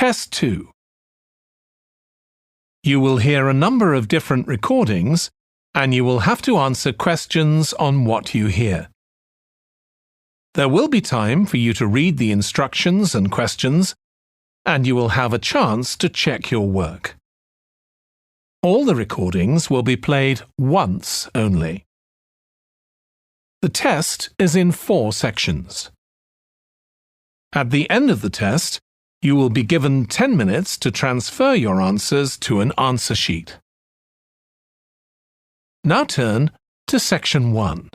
Test 2. You will hear a number of different recordings, and you will have to answer questions on what you hear. There will be time for you to read the instructions and questions, and you will have a chance to check your work. All the recordings will be played once only. The test is in 4 sections. At the end of the test, you will be given 10 minutes to transfer your answers to an answer sheet. Now turn to Section 1.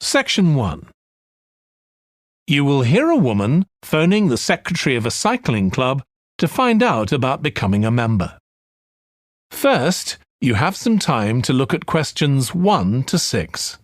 Section 1. You will hear a woman phoning the secretary of a cycling club to find out about becoming a member. First, you have some time to look at questions 1 to 6.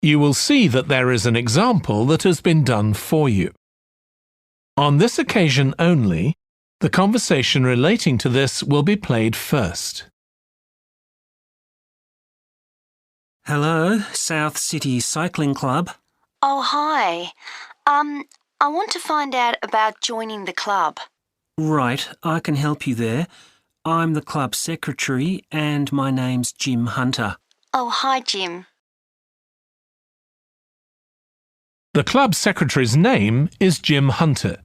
You will see that there is an example that has been done for you. On this occasion only, the conversation relating to this will be played first. Hello, South City Cycling Club. Oh, hi. I want to find out about joining the club. Right, I can help you there. I'm the club secretary and my name's Jim Hunter. Oh, hi, Jim. The club secretary's name is Jim Hunter,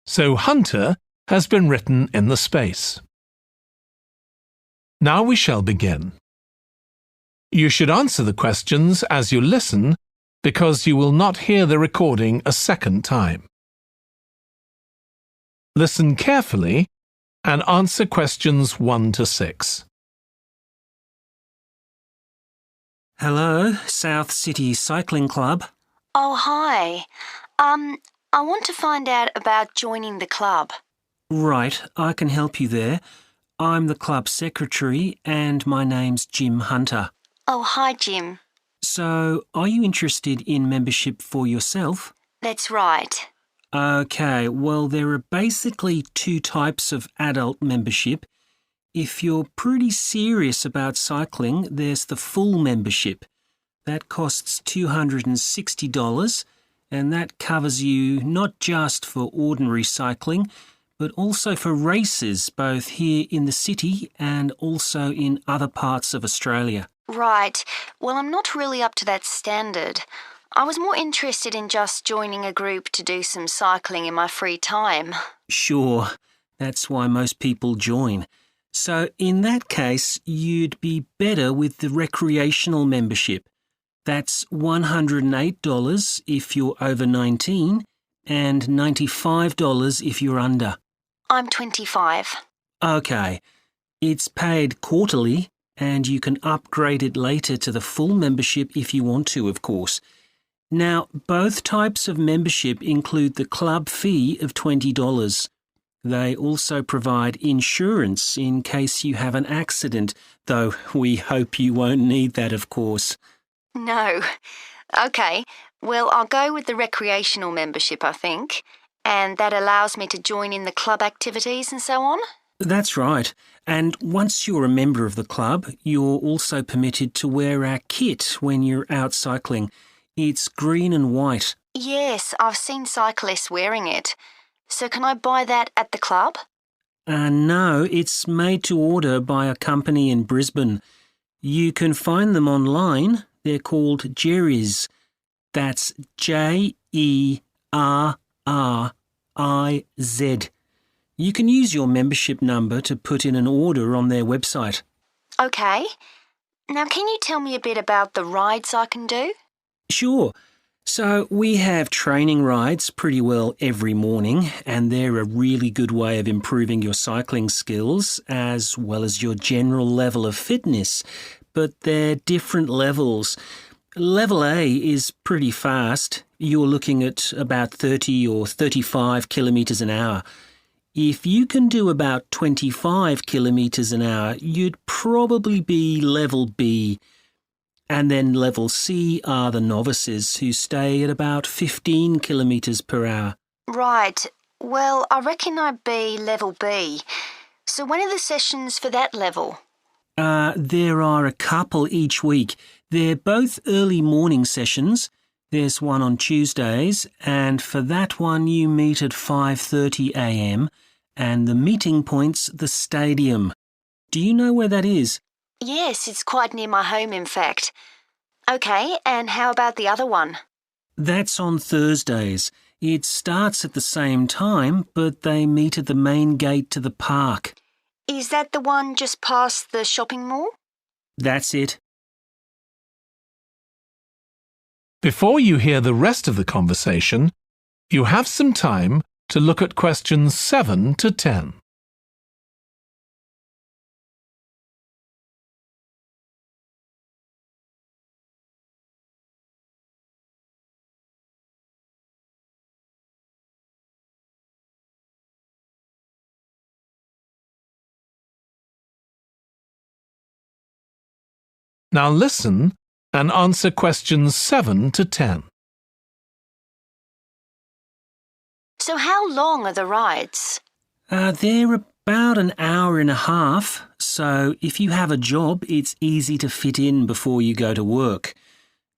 so Hunter has been written in the space. Now we shall begin. You should answer the questions as you listen because you will not hear the recording a second time. Listen carefully and answer questions 1 to 6. Hello, South City Cycling Club. Oh, hi. I want to find out about joining the club. Right, I can help you there. I'm the club secretary and my name's Jim Hunter. Oh, hi, Jim. So, are you interested in membership for yourself? That's right. Okay, well, there are basically 2 types of adult membership. If you're pretty serious about cycling, there's the full membership. That costs $260, and that covers you not just for ordinary cycling, but also for races both here in the city and also in other parts of Australia. Right. Well, I'm not really up to that standard. I was more interested in just joining a group to do some cycling in my free time. Sure, that's why most people join. So in that case, you'd be better with the recreational membership. That's $108 if you're over 19 and $95 if you're under. I'm 25. Okay, it's paid quarterly and you can upgrade it later to the full membership if you want to, of course. Now, both types of membership include the club fee of $20. They also provide insurance in case you have an accident, though we hope you won't need that, of course. No. Okay, well, I'll go with the recreational membership, I think, and that allows me to join in the club activities and so on. That's right. And once you're a member of the club, you're also permitted to wear our kit when you're out cycling. It's green and white. Yes, I've seen cyclists wearing it. So can I buy that at the club? No, it's made to order by a company in Brisbane. You can find them online. They're called Jerry's. That's Jerriz. You can use your membership number to put in an order on their website. Okay. Now, can you tell me a bit about the rides I can do? Sure. So we have training rides pretty well every morning, and they're a really good way of improving your cycling skills as well as your general level of fitness. But they're different levels. Level A is pretty fast. You're looking at about 30 or 35 kilometres an hour. If you can do about 25 kilometres an hour, you'd probably be level B. And then level C are the novices who stay at about 15 kilometres per hour. Right. Well, I reckon I'd be level B. So when are the sessions for that level? There are a couple each week. They're both early morning sessions. There's one on Tuesdays, and for that one you meet at 5:30 a.m, and the meeting point's the stadium. Do you know where that is? Yes, it's quite near my home, in fact. OK, and how about the other one? That's on Thursdays. It starts at the same time, but they meet at the main gate to the park. Is that the one just past the shopping mall? That's it. Before you hear the rest of the conversation, you have some time to look at questions 7 to 10. Now listen and answer questions 7 to 10. So how long are the rides? They're about an hour and a half, so if you have a job, it's easy to fit in before you go to work.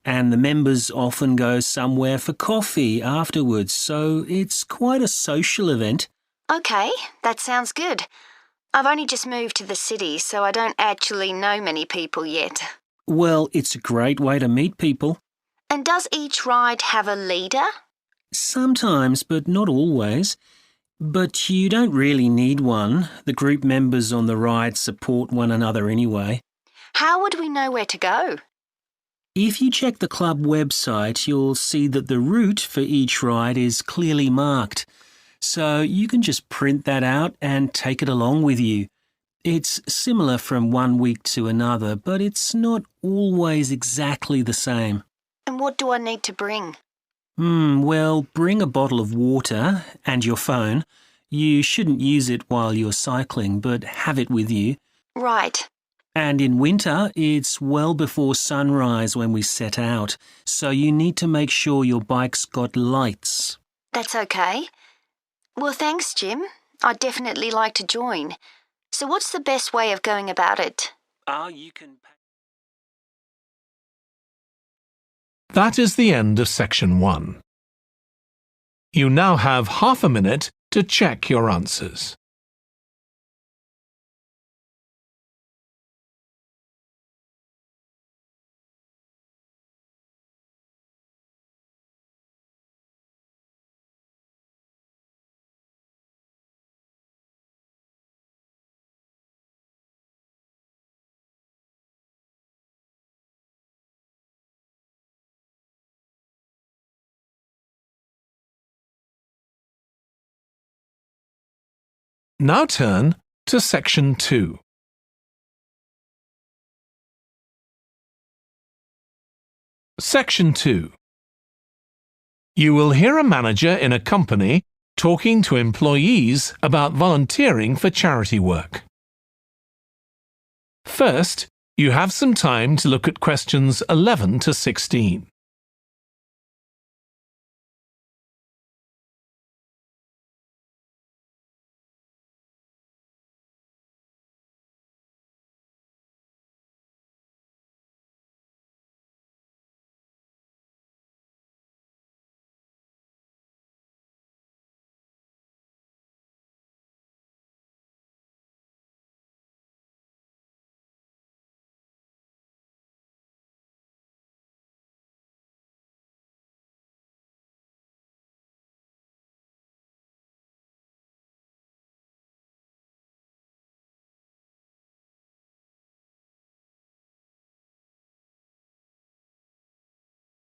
And the members often go somewhere for coffee afterwards, so it's quite a social event. OK, that sounds good. I've only just moved to the city, so I don't actually know many people yet. Well, it's a great way to meet people. And does each ride have a leader? Sometimes, but not always. But you don't really need one. The group members on the ride support one another anyway. How would we know where to go? If you check the club website, you'll see that the route for each ride is clearly marked. So you can just print that out and take it along with you. It's similar from one week to another, but it's not always exactly the same. And what do I need to bring? Well, bring a bottle of water and your phone. You shouldn't use it while you're cycling, but have it with you. Right. And in winter, it's well before sunrise when we set out, so you need to make sure your bike's got lights. That's OK. Well, thanks, Jim. I'd definitely like to join. So what's the best way of going about it? You can... That is the end of section 1. You now have half a minute to check your answers. Now turn to section 2. Section 2. You will hear a manager in a company talking to employees about volunteering for charity work. First, you have some time to look at questions 11 to 16.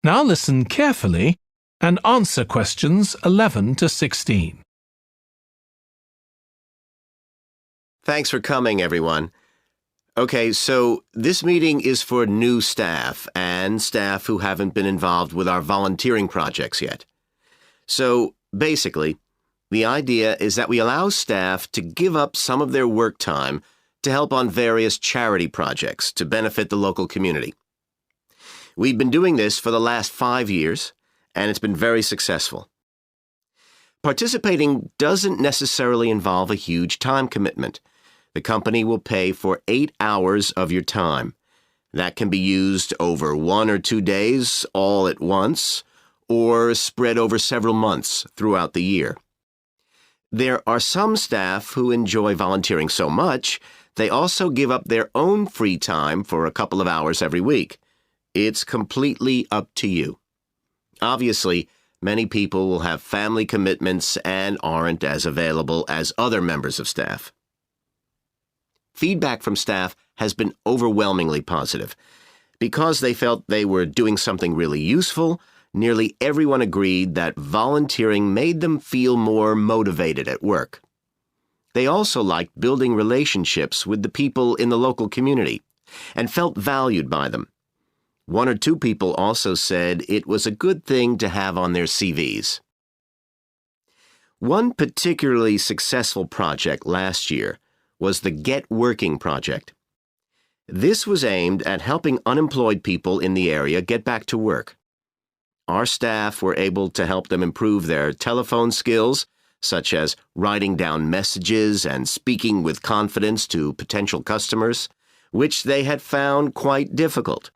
Now listen carefully and answer questions 11 to 16. Thanks for coming, everyone. Okay, so this meeting is for new staff and staff who haven't been involved with our volunteering projects yet. So basically, the idea is that we allow staff to give up some of their work time to help on various charity projects to benefit the local community. We've been doing this for the last 5 years, and it's been very successful. Participating doesn't necessarily involve a huge time commitment. The company will pay for 8 hours of your time. That can be used over 1 or 2 days all at once, or spread over several months throughout the year. There are some staff who enjoy volunteering so much, they also give up their own free time for a couple of hours every week. It's completely up to you. Obviously, many people will have family commitments and aren't as available as other members of staff. Feedback from staff has been overwhelmingly positive. Because they felt they were doing something really useful, nearly everyone agreed that volunteering made them feel more motivated at work. They also liked building relationships with the people in the local community and felt valued by them. 1 or 2 people also said it was a good thing to have on their CVs. One particularly successful project last year was the Get Working project. This was aimed at helping unemployed people in the area get back to work. Our staff were able to help them improve their telephone skills, such as writing down messages and speaking with confidence to potential customers, which they had found quite difficult.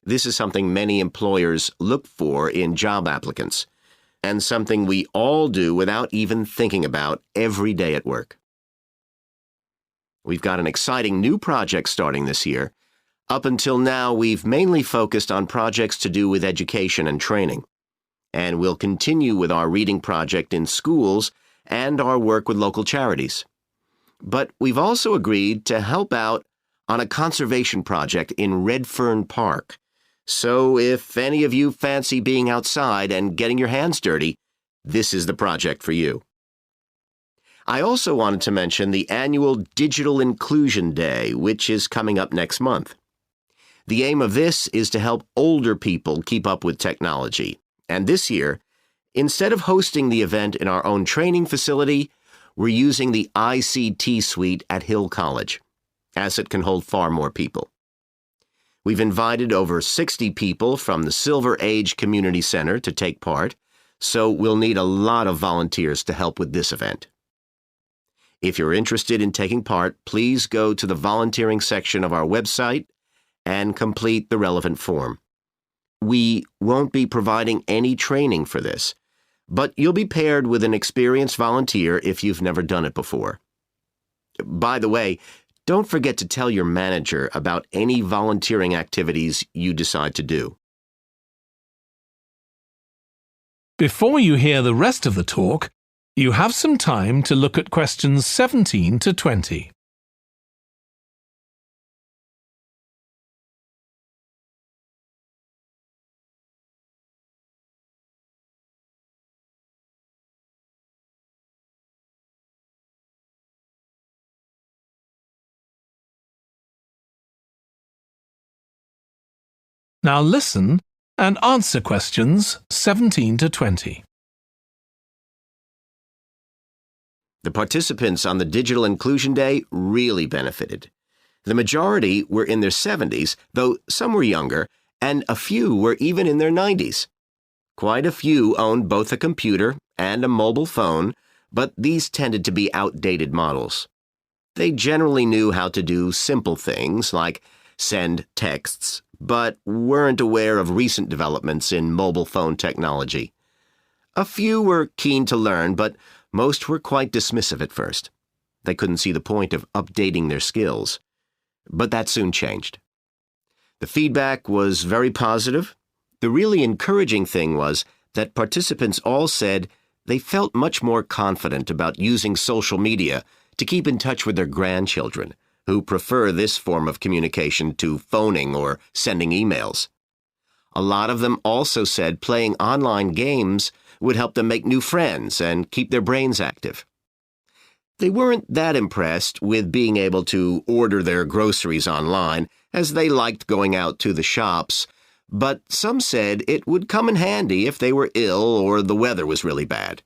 This is something many employers look for in job applicants, and something we all do without even thinking about every day at work. We've got an exciting new project starting this year. Up until now, we've mainly focused on projects to do with education and training, and we'll continue with our reading project in schools and our work with local charities. But we've also agreed to help out on a conservation project in Redfern Park. So if any of you fancy being outside and getting your hands dirty, this is the project for you. I also wanted to mention the annual Digital Inclusion Day, which is coming up next month. The aim of this is to help older people keep up with technology. And this year, instead of hosting the event in our own training facility, we're using the ICT suite at Hill College, as it can hold far more people. We've invited over 60 people from the Silver Age Community Center to take part, so we'll need a lot of volunteers to help with this event. If you're interested in taking part, please go to the volunteering section of our website and complete the relevant form. We won't be providing any training for this, but you'll be paired with an experienced volunteer if you've never done it before. By the way, don't forget to tell your manager about any volunteering activities you decide to do. Before you hear the rest of the talk, you have some time to look at questions 17 to 20. Now listen and answer questions 17 to 20. The participants on the Digital Inclusion Day really benefited. The majority were in their 70s, though some were younger, and a few were even in their 90s. Quite a few owned both a computer and a mobile phone, but these tended to be outdated models. They generally knew how to do simple things like send texts, but weren't aware of recent developments in mobile phone technology. A few were keen to learn, but most were quite dismissive at first. They couldn't see the point of updating their skills. But that soon changed. The feedback was very positive. The really encouraging thing was that participants all said they felt much more confident about using social media to keep in touch with their grandchildren, who prefer this form of communication to phoning or sending emails. A lot of them also said playing online games would help them make new friends and keep their brains active. They weren't that impressed with being able to order their groceries online, as they liked going out to the shops, but some said it would come in handy if they were ill or the weather was really bad.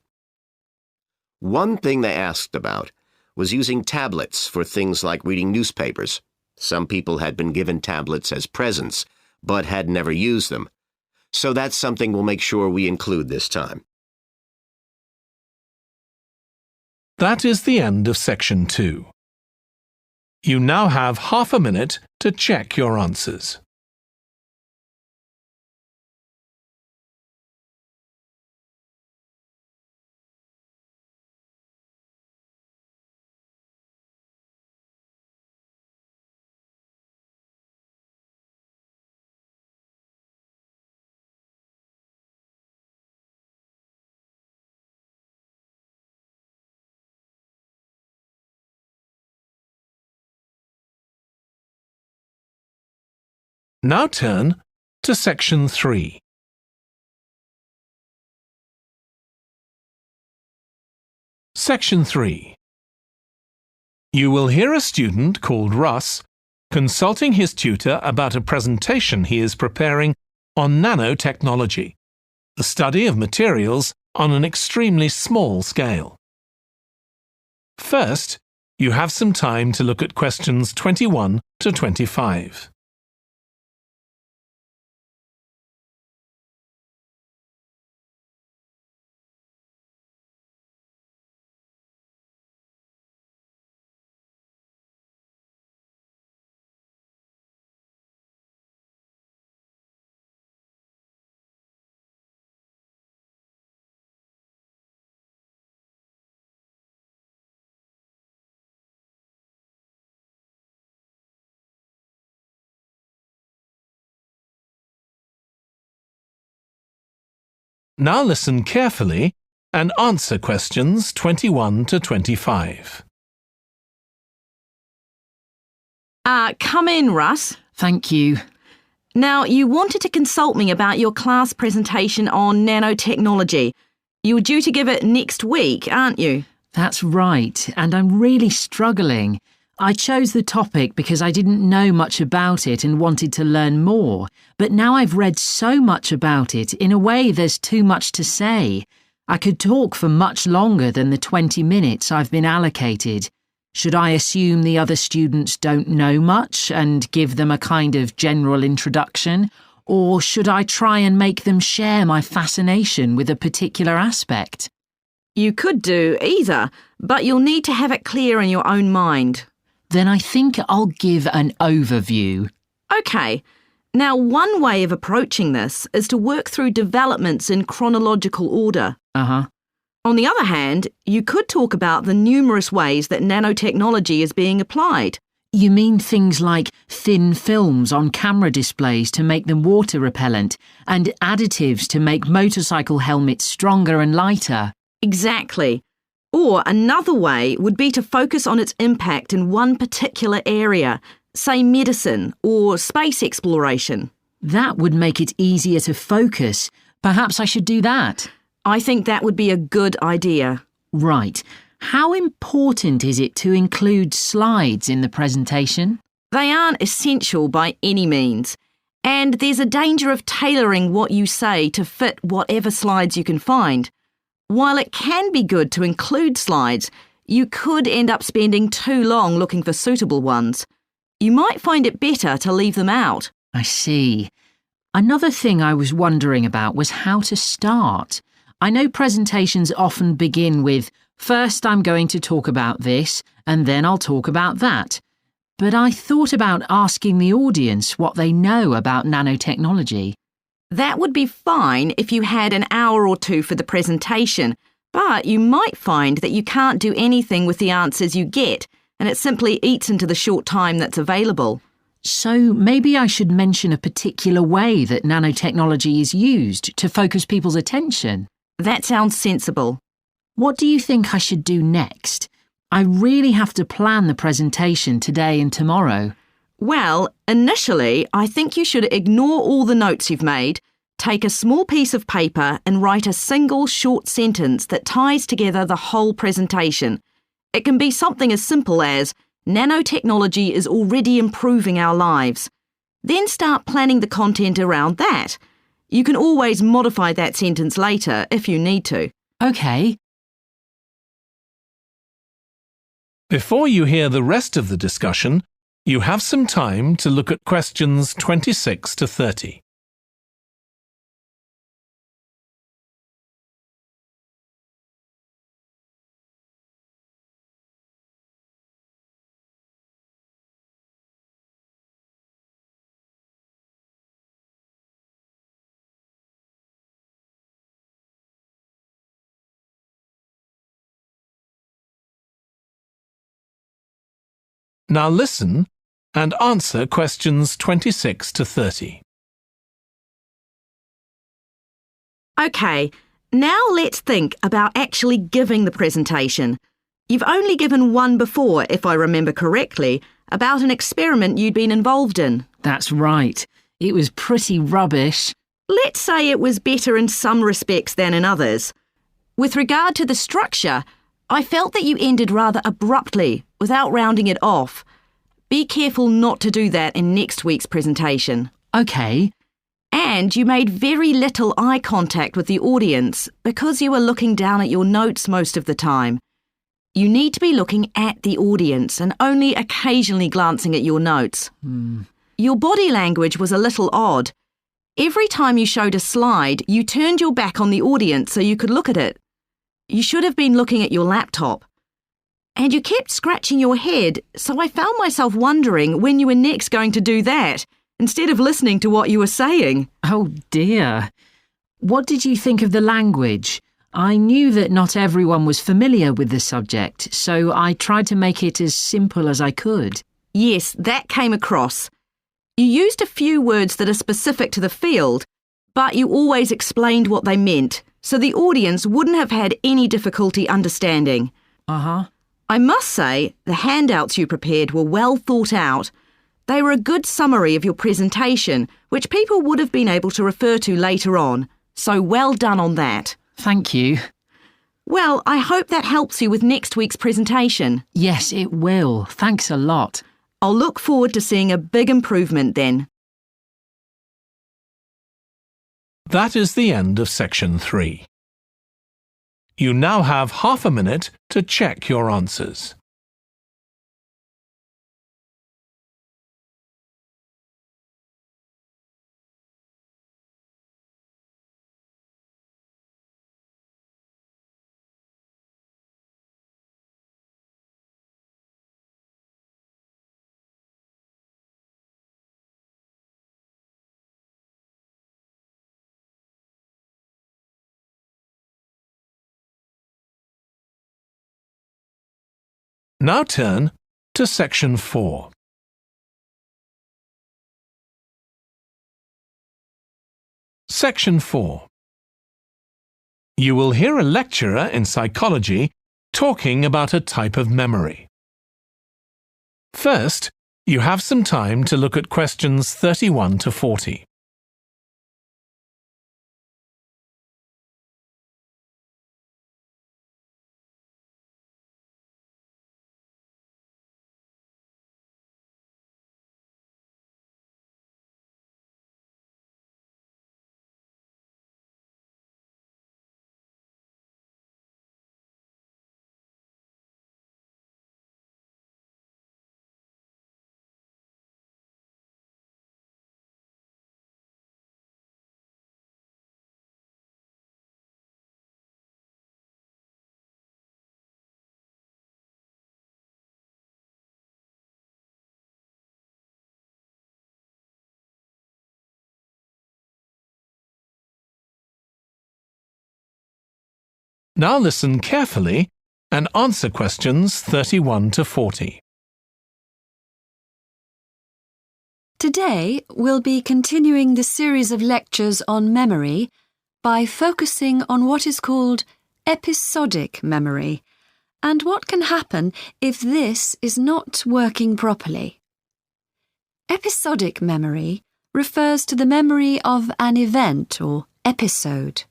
One thing they asked about was using tablets for things like reading newspapers. Some people had been given tablets as presents, but had never used them. So that's something we'll make sure we include this time. That is the end of Section 2. You now have half a minute to check your answers. Now turn to Section 3. Section 3. You will hear a student called Russ consulting his tutor about a presentation he is preparing on nanotechnology, the study of materials on an extremely small scale. First, you have some time to look at questions 21 to 25. Now listen carefully and answer questions 21 to 25. Come in, Russ. Thank you. Now, you wanted to consult me about your class presentation on nanotechnology. You're due to give it next week, aren't you? That's right, and I'm really struggling. I chose the topic because I didn't know much about it and wanted to learn more, but now I've read so much about it, in a way there's too much to say. I could talk for much longer than the 20 minutes I've been allocated. Should I assume the other students don't know much and give them a kind of general introduction, or should I try and make them share my fascination with a particular aspect? You could do either, but you'll need to have it clear in your own mind. Then I think I'll give an overview. OK. Now, one way of approaching this is to work through developments in chronological order. On the other hand, you could talk about the numerous ways that nanotechnology is being applied. You mean things like thin films on camera displays to make them water repellent and additives to make motorcycle helmets stronger and lighter? Exactly. Or another way would be to focus on its impact in one particular area, say medicine or space exploration. That would make it easier to focus. Perhaps I should do that. I think that would be a good idea. Right. How important is it to include slides in the presentation? They aren't essential by any means, and there's a danger of tailoring what you say to fit whatever slides you can find. While it can be good to include slides, you could end up spending too long looking for suitable ones. You might find it better to leave them out. I see. Another thing I was wondering about was how to start. I know presentations often begin with, first I'm going to talk about this, and then I'll talk about that. But I thought about asking the audience what they know about nanotechnology. That would be fine if you had an hour or two for the presentation, but you might find that you can't do anything with the answers you get, and it simply eats into the short time that's available. So maybe I should mention a particular way that nanotechnology is used to focus people's attention. That sounds sensible. What do you think I should do next? I really have to plan the presentation today and tomorrow. Well, initially, I think you should ignore all the notes you've made, take a small piece of paper and write a single short sentence that ties together the whole presentation. It can be something as simple as, nanotechnology is already improving our lives. Then start planning the content around that. You can always modify that sentence later if you need to. OK. Before you hear the rest of the discussion, you have some time to look at questions 26 to 30. Now listen and answer questions 26 to 30. OK, now let's think about actually giving the presentation. You've only given one before, if I remember correctly, about an experiment you'd been involved in. That's right. It was pretty rubbish. Let's say it was better in some respects than in others. With regard to the structure, I felt that you ended rather abruptly, without rounding it off. Be careful not to do that in next week's presentation. OK. And you made very little eye contact with the audience because you were looking down at your notes most of the time. You need to be looking at the audience and only occasionally glancing at your notes. Your body language was a little odd. Every time you showed a slide, you turned your back on the audience so you could look at it. You should have been looking at your laptop. And you kept scratching your head, so I found myself wondering when you were next going to do that, instead of listening to what you were saying. Oh dear. What did you think of the language? I knew that not everyone was familiar with the subject, so I tried to make it as simple as I could. Yes, that came across. You used a few words that are specific to the field, but you always explained what they meant, so the audience wouldn't have had any difficulty understanding. I must say, the handouts you prepared were well thought out. They were a good summary of your presentation, which people would have been able to refer to later on, so well done on that. Thank you. Well, I hope that helps you with next week's presentation. Yes, it will. Thanks a lot. I'll look forward to seeing a big improvement then. That is the end of section 3. You now have half a minute to check your answers. Now turn to section 4. Section 4. You will hear a lecturer in psychology talking about a type of memory. First, you have some time to look at questions 31 to 40. Now listen carefully and answer questions 31 to 40. Today, we'll be continuing the series of lectures on memory by focusing on what is called episodic memory and what can happen if this is not working properly. Episodic memory refers to the memory of an event or episode.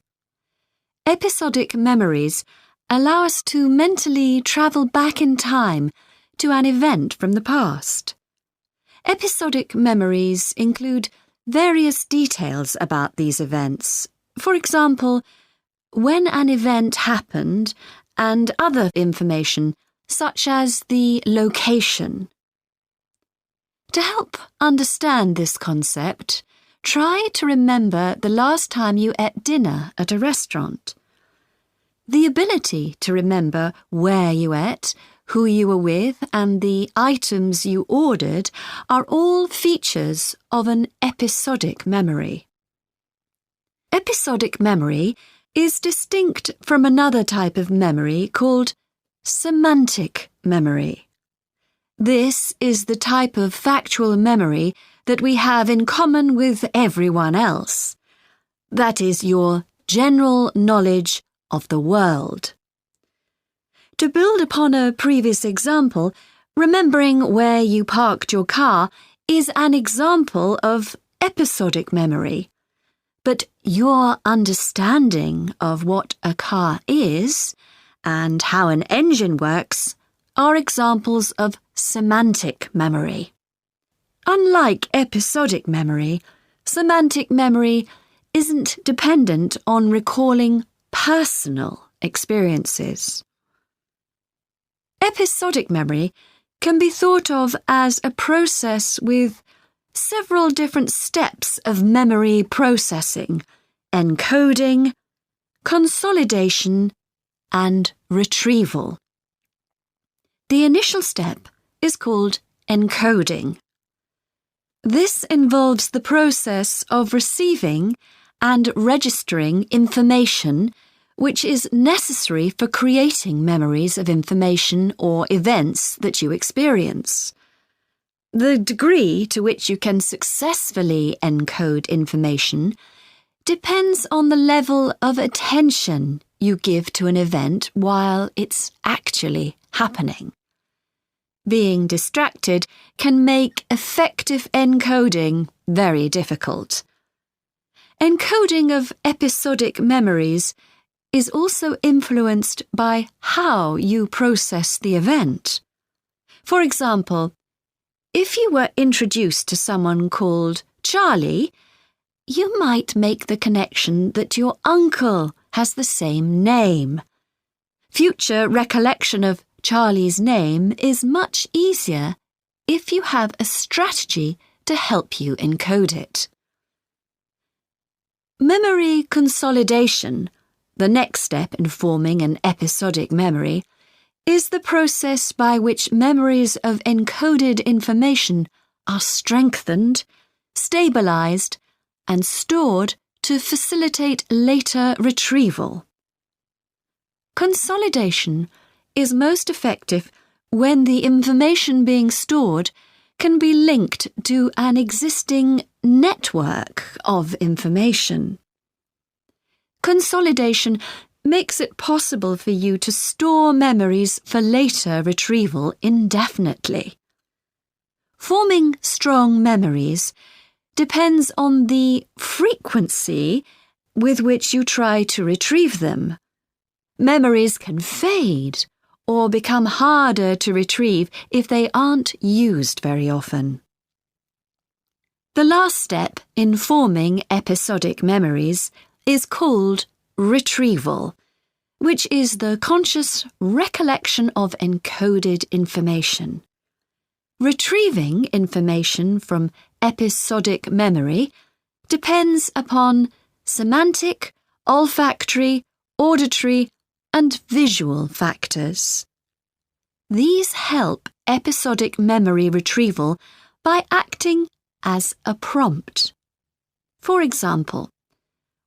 Episodic memories allow us to mentally travel back in time to an event from the past. Episodic memories include various details about these events. For example, when an event happened and other information such as the location. To help understand this concept, try to remember the last time you ate dinner at a restaurant. The ability to remember where you ate, who you were with, and the items you ordered are all features of an episodic memory. Episodic memory is distinct from another type of memory called semantic memory. This is the type of factual memory that we have in common with everyone else. That is your general knowledge of the world. To build upon a previous example, remembering where you parked your car is an example of episodic memory. But your understanding of what a car is and how an engine works are examples of semantic memory. Unlike episodic memory, semantic memory isn't dependent on recalling personal experiences. Episodic memory can be thought of as a process with several different steps of memory processing, encoding, consolidation, and retrieval. The initial step is called encoding. This involves the process of receiving and registering information which is necessary for creating memories of information or events that you experience. The degree to which you can successfully encode information depends on the level of attention you give to an event while it's actually happening. Being distracted can make effective encoding very difficult. Encoding of episodic memories is also influenced by how you process the event. For example, if you were introduced to someone called Charlie, you might make the connection that your uncle has the same name. Future recollection of Charlie's name is much easier if you have a strategy to help you encode it. Memory consolidation, the next step in forming an episodic memory, is the process by which memories of encoded information are strengthened, stabilized, and stored to facilitate later retrieval. Consolidation is most effective when the information being stored can be linked to an existing network of information. Consolidation makes it possible for you to store memories for later retrieval indefinitely. Forming strong memories depends on the frequency with which you try to retrieve them. Memories can fade or become harder to retrieve if they aren't used very often. The last step in forming episodic memories is called retrieval, which is the conscious recollection of encoded information. Retrieving information from episodic memory depends upon semantic, olfactory, auditory, and visual factors. These help episodic memory retrieval by acting as a prompt. For example,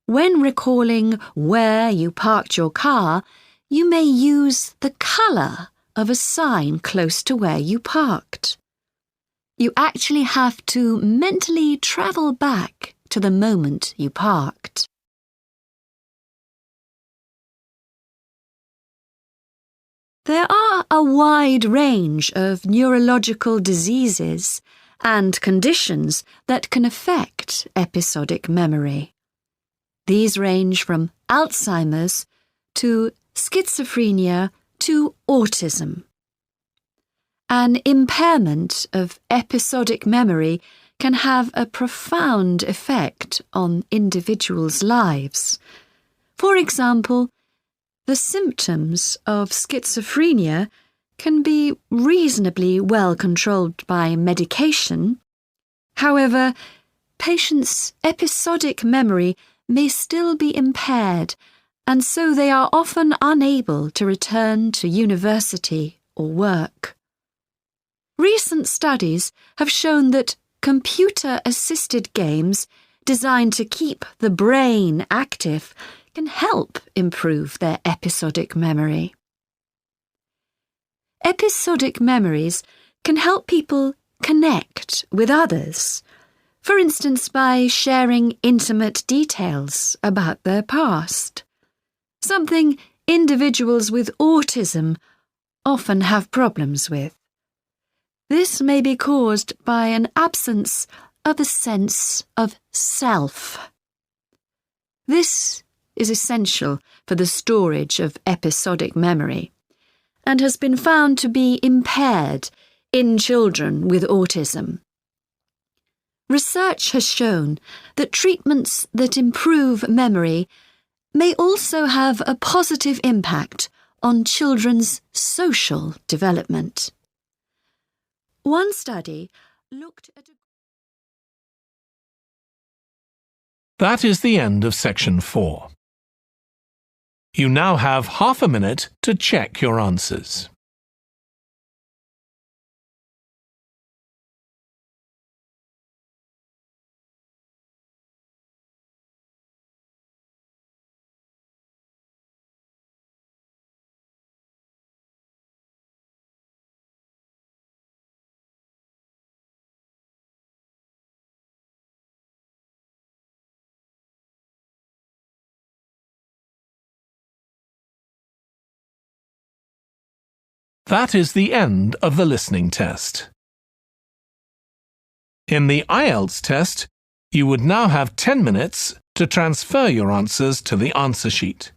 when recalling where you parked your car, you may use the colour of a sign close to where you parked. You actually have to mentally travel back to the moment you parked. There are a wide range of neurological diseases and conditions that can affect episodic memory. These range from Alzheimer's to schizophrenia to autism. An impairment of episodic memory can have a profound effect on individuals' lives. For example, the symptoms of schizophrenia can be reasonably well controlled by medication. However, patients' episodic memory may still be impaired, and so they are often unable to return to university or work. Recent studies have shown that computer-assisted games designed to keep the brain active can help improve their episodic memory. Episodic memories can help people connect with others, for instance by sharing intimate details about their past, something individuals with autism often have problems with. This may be caused by an absence of a sense of self. This is essential for the storage of episodic memory and has been found to be impaired in children with autism. Research has shown that treatments that improve memory may also have a positive impact on children's social development. One study looked at That is the end of section 4. You now have half a minute to check your answers. That is the end of the listening test. In the IELTS test, you would now have 10 minutes to transfer your answers to the answer sheet.